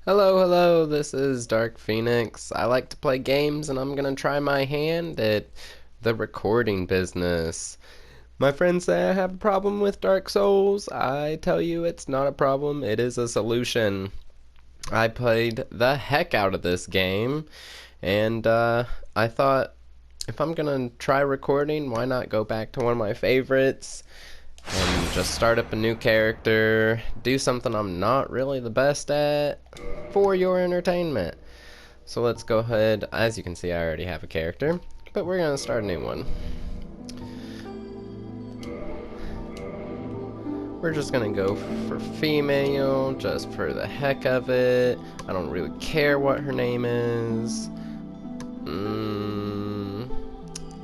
Hello, hello, this is Dark Phoenix. I like to play games and I'm gonna try my hand at the recording business. My friends say I have a problem with Dark Souls. I tell you it's not a problem, it is a solution. I played the heck out of this game and I thought if I'm gonna try recording, why not go back to one of my favorites and just start up a new character, do something I'm not really the best at for your entertainment. So let's go ahead. As you can see, I already have a character, but we're gonna start a new one. We're just gonna go for female, just for the heck of it. I don't really care what her name is.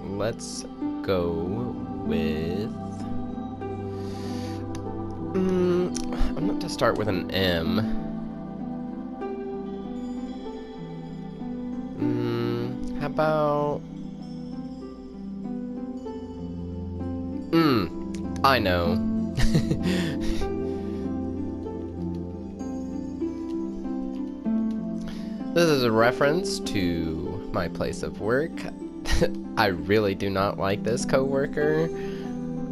Let's go with... I'm going to start with an M. How about... I know. This is a reference to my place of work. I really do not like this coworker.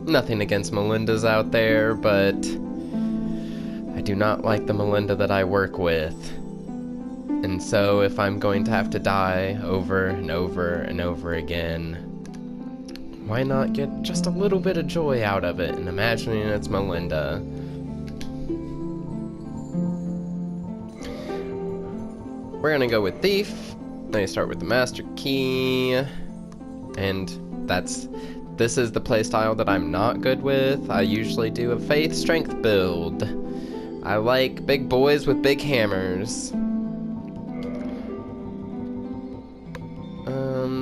Nothing against Melindas out there, but I do not like the Melinda that I work with. And so if I'm going to have to die over and over and over again, why not get just a little bit of joy out of it and imagining it's Melinda? We're gonna go with Thief. Then you start with the Master Key. And this is the playstyle that I'm not good with. I usually do a Faith Strength build. I like big boys with big hammers.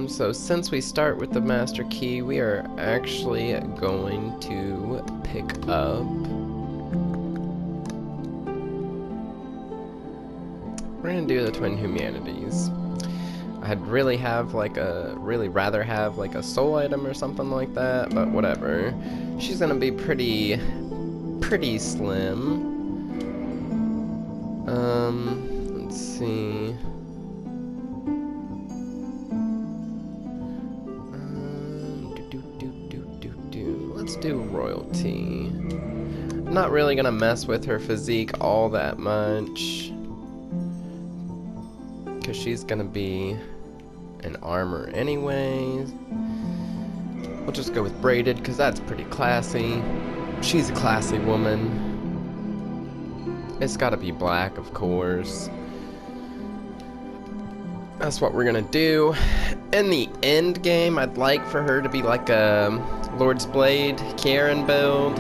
So since we start with the Master Key, we are actually going to pick up... We're gonna do the Twin Humanities. I'd really rather have like a soul item or something like that, but whatever. She's gonna be pretty slim. Let's see. Let's do royalty. I'm not really gonna mess with her physique all that much, because she's gonna be in armor anyways. We'll just go with braided because that's pretty classy. She's a classy woman. It's gotta be black, of course. That's what we're gonna do. In the end game, I'd like for her to be like a Lord's Blade Kieran build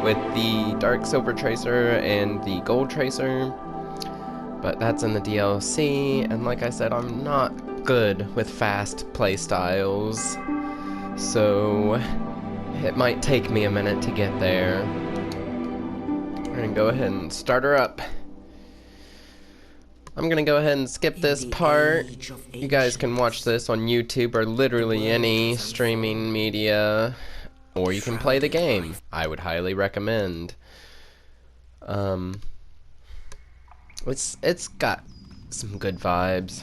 with the Dark Silver Tracer and the Gold Tracer. But that's in the DLC, and like I said, I'm not good with fast playstyles, so it might take me a minute to get there. We're gonna go ahead and start her up. I'm gonna go ahead and skip this part. You guys can watch this on YouTube or literally any streaming media, or you can play the game. I would highly recommend. It's got some good vibes,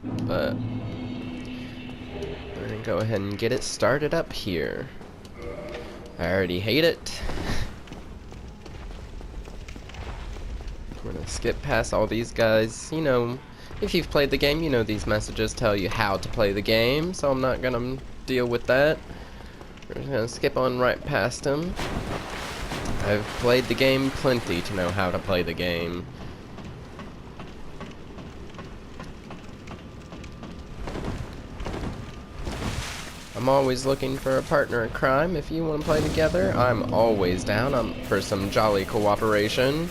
but we're gonna go ahead and get it started up here. I already hate it. We're gonna skip past all these guys. You know, if you've played the game, you know these messages tell you how to play the game, so I'm not gonna deal with that. We're just gonna skip on right past him. I've played the game plenty to know how to play the game. I'm always looking for a partner in crime. If you want to play together, I'm always down for some jolly cooperation.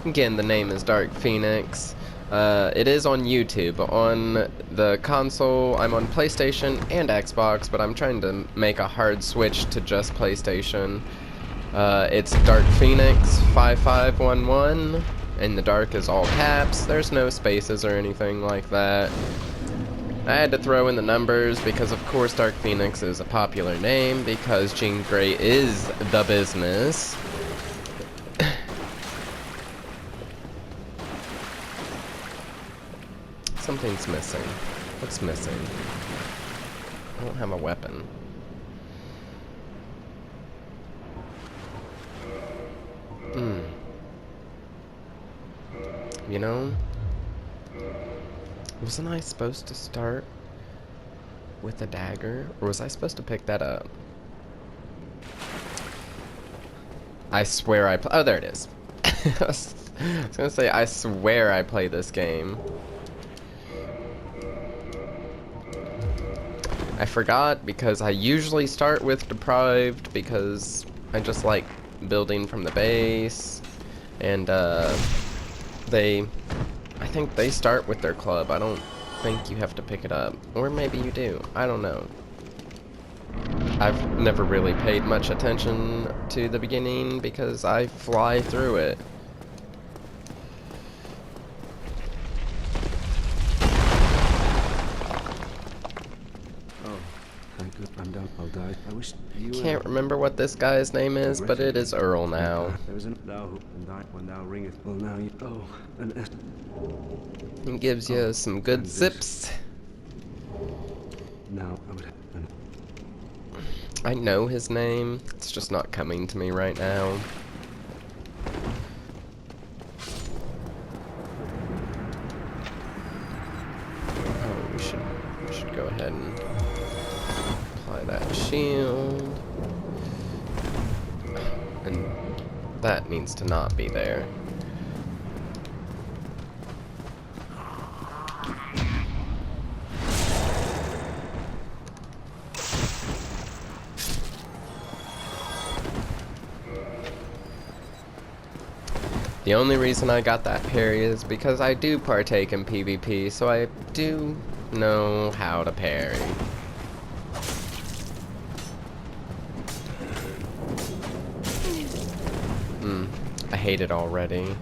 Again, the name is Dark Phoenix. It is on YouTube. On the console, I'm on PlayStation and Xbox, but I'm trying to make a hard switch to just PlayStation. It's Dark Phoenix 5511, and the dark is all caps. There's no spaces or anything like that. I had to throw in the numbers because, of course, Dark Phoenix is a popular name because Jean Grey is the business. Something's missing. What's missing? I don't have a weapon. You know, wasn't I supposed to start with a dagger? Or was I supposed to pick that up? I swear oh, there it is. I was gonna say, I swear I play this game. I forgot because I usually start with deprived because I just like building from the base. And, I think they start with their club. I don't think you have to pick it up. Or maybe you do. I don't know. I've never really paid much attention to the beginning because I fly through it. Oh, thank God I'm down. I'll die. I wish you Can't remember what this guy's name is, but it is Earl now. There was an thou who and I when thou ringeth. Well now you He gives you some good zips. Now I would I know his name, it's just not coming to me right now. Oh, we should go ahead and apply that shield. And that needs to not be there. The only reason I got that parry is because I do partake in PvP, so I do know how to parry. I hate it already.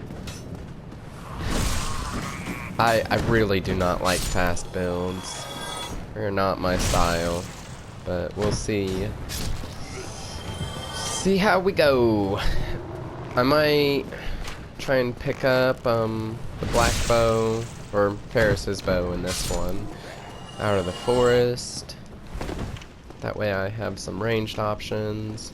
I really do not like fast builds. They're not my style, but we'll see. See how we go. I might try and pick up the black bow, or Ferris's bow in this one, out of the forest. That way I have some ranged options.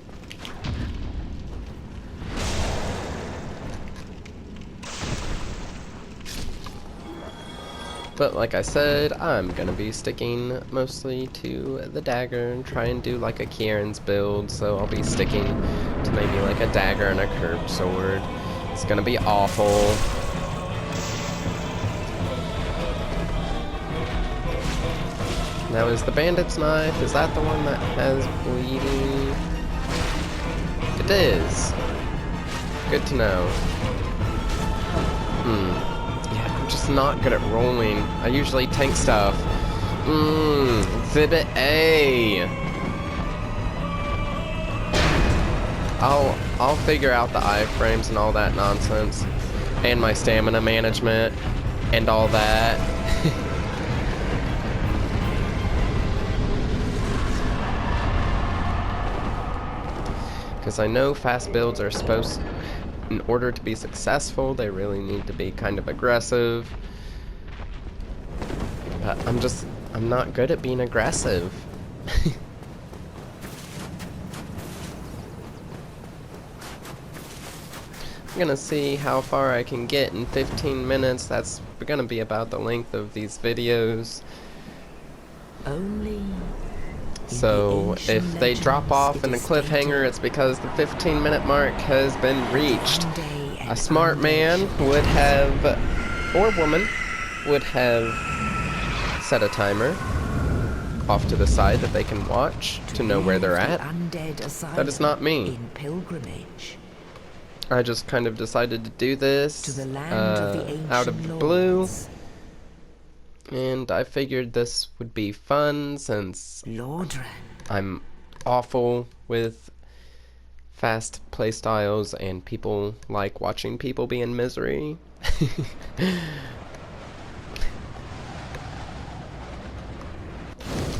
But like I said, I'm gonna be sticking mostly to the dagger and try and do like a Kieran's build, so I'll be sticking to maybe like a dagger and a curved sword. It's gonna be awful. Now is the bandit's knife, is that the one that has bleeding? It is. Good to know. Yeah, I'm just not good at rolling. I usually tank stuff. Exhibit A. I'll figure out the iframes and all that nonsense, and my stamina management and all that. Because I know fast builds are supposed, in order to be successful, they really need to be kind of aggressive. But I'm not good at being aggressive. I'm gonna see how far I can get in 15 minutes. That's gonna be about the length of these videos. So if they drop off in a cliffhanger, it's because the 15-minute mark has been reached. A smart man would have, or woman, would have set a timer off to the side that they can watch to know where they're at. That is not me. I just kind of decided to do this out of the blue, and I figured this would be fun since I'm awful with fast playstyles and people like watching people be in misery.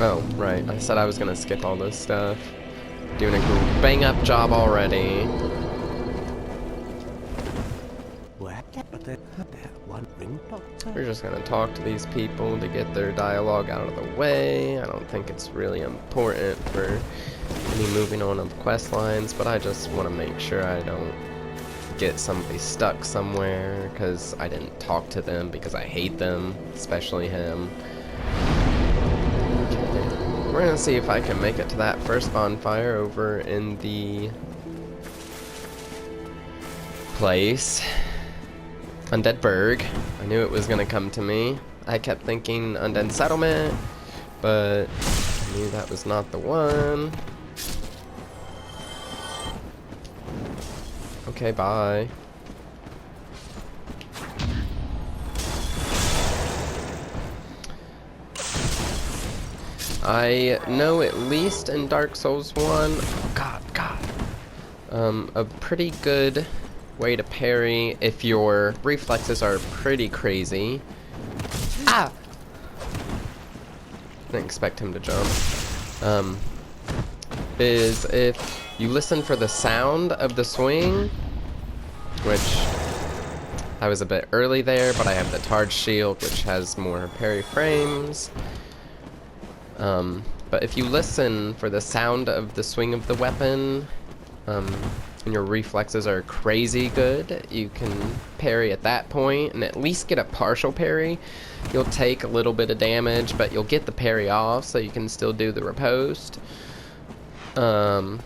Oh, right, I said I was gonna skip all this stuff. Doing a bang up job already. But they had that one ring doctor. We're just gonna talk to these people to get their dialogue out of the way. I don't think it's really important for any moving on of quest lines, but I just want to make sure I don't get somebody stuck somewhere because I didn't talk to them because I hate them, especially him. Okay. We're gonna see if I can make it to that first bonfire over in the place. Undead Burg. I knew it was gonna come to me. I kept thinking Undead Settlement, but I knew that was not the one. Okay, bye. I know at least in Dark Souls 1, oh God, a pretty good way to parry if your reflexes are pretty crazy. Ah! Didn't expect him to jump. Is if you listen for the sound of the swing, which I was a bit early there, but I have the Targe Shield, which has more parry frames. But if you listen for the sound of the swing of the weapon, and your reflexes are crazy good, you can parry at that point and at least get a partial parry. You'll take a little bit of damage, but you'll get the parry off, so you can still do the riposte. Yeah.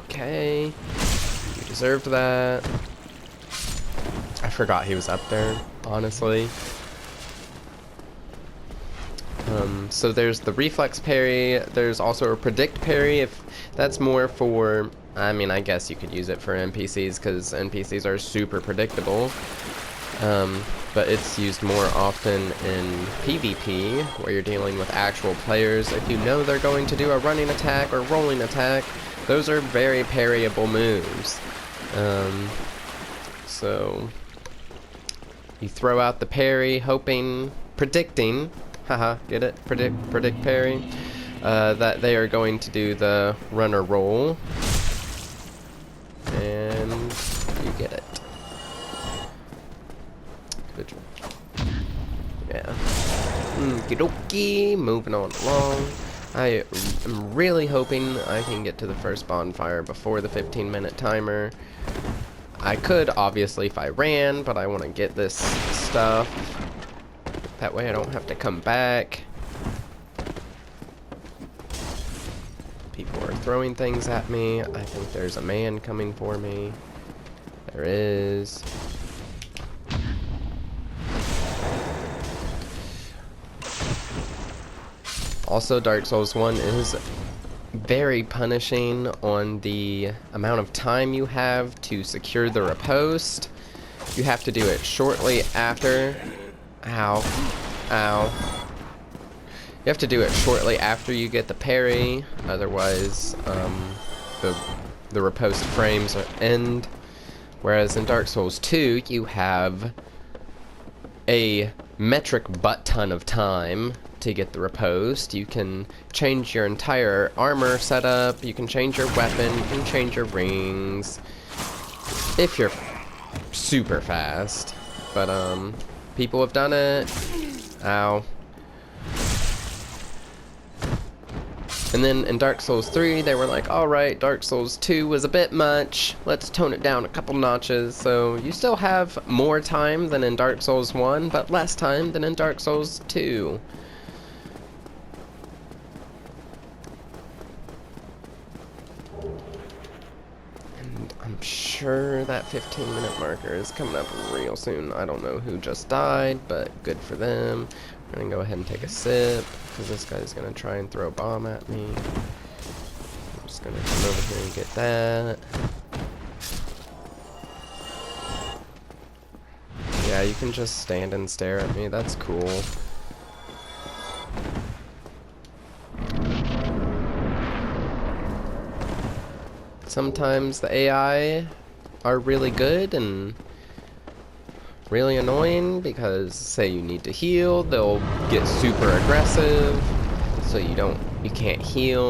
Okay. You deserved that. I forgot he was up there, honestly. So there's the reflex parry, there's also a predict parry, if that's more for, I mean, I guess you could use it for NPCs, because NPCs are super predictable, but it's used more often in PvP, where you're dealing with actual players. If you know they're going to do a running attack or rolling attack, those are very parryable moves. So you throw out the parry, predicting, haha, get it? Predict parry. That they are going to do the runner roll. And you get it. Good job. Yeah. Okie moving on along. I am really hoping I can get to the first bonfire before the 15-minute timer. I could, obviously, if I ran, but I want to get this stuff. That way I don't have to come back. People are throwing things at me. I think there's a man coming for me. There is. Also, Dark Souls 1 is very punishing on the amount of time you have to secure the riposte. You have to do it shortly after. Ow. Ow. You have to do it shortly after you get the parry, otherwise the riposte frames end. Whereas in Dark Souls 2, you have a metric butt ton of time to get the riposte. You can change your entire armor setup, you can change your weapon, you can change your rings, if you're super fast. But people have done it. Ow. And then in Dark Souls 3, they were like, alright, Dark Souls 2 was a bit much, let's tone it down a couple notches. So you still have more time than in Dark Souls 1, but less time than in Dark Souls 2. And I'm sure that 15-minute marker is coming up real soon. I don't know who just died, but good for them. I'm gonna go ahead and take a sip, because this guy's gonna try and throw a bomb at me. I'm just gonna come over here and get that. Yeah, you can just stand and stare at me, that's cool. Sometimes the AI are really good and really annoying because, say you need to heal, they'll get super aggressive, so you can't heal.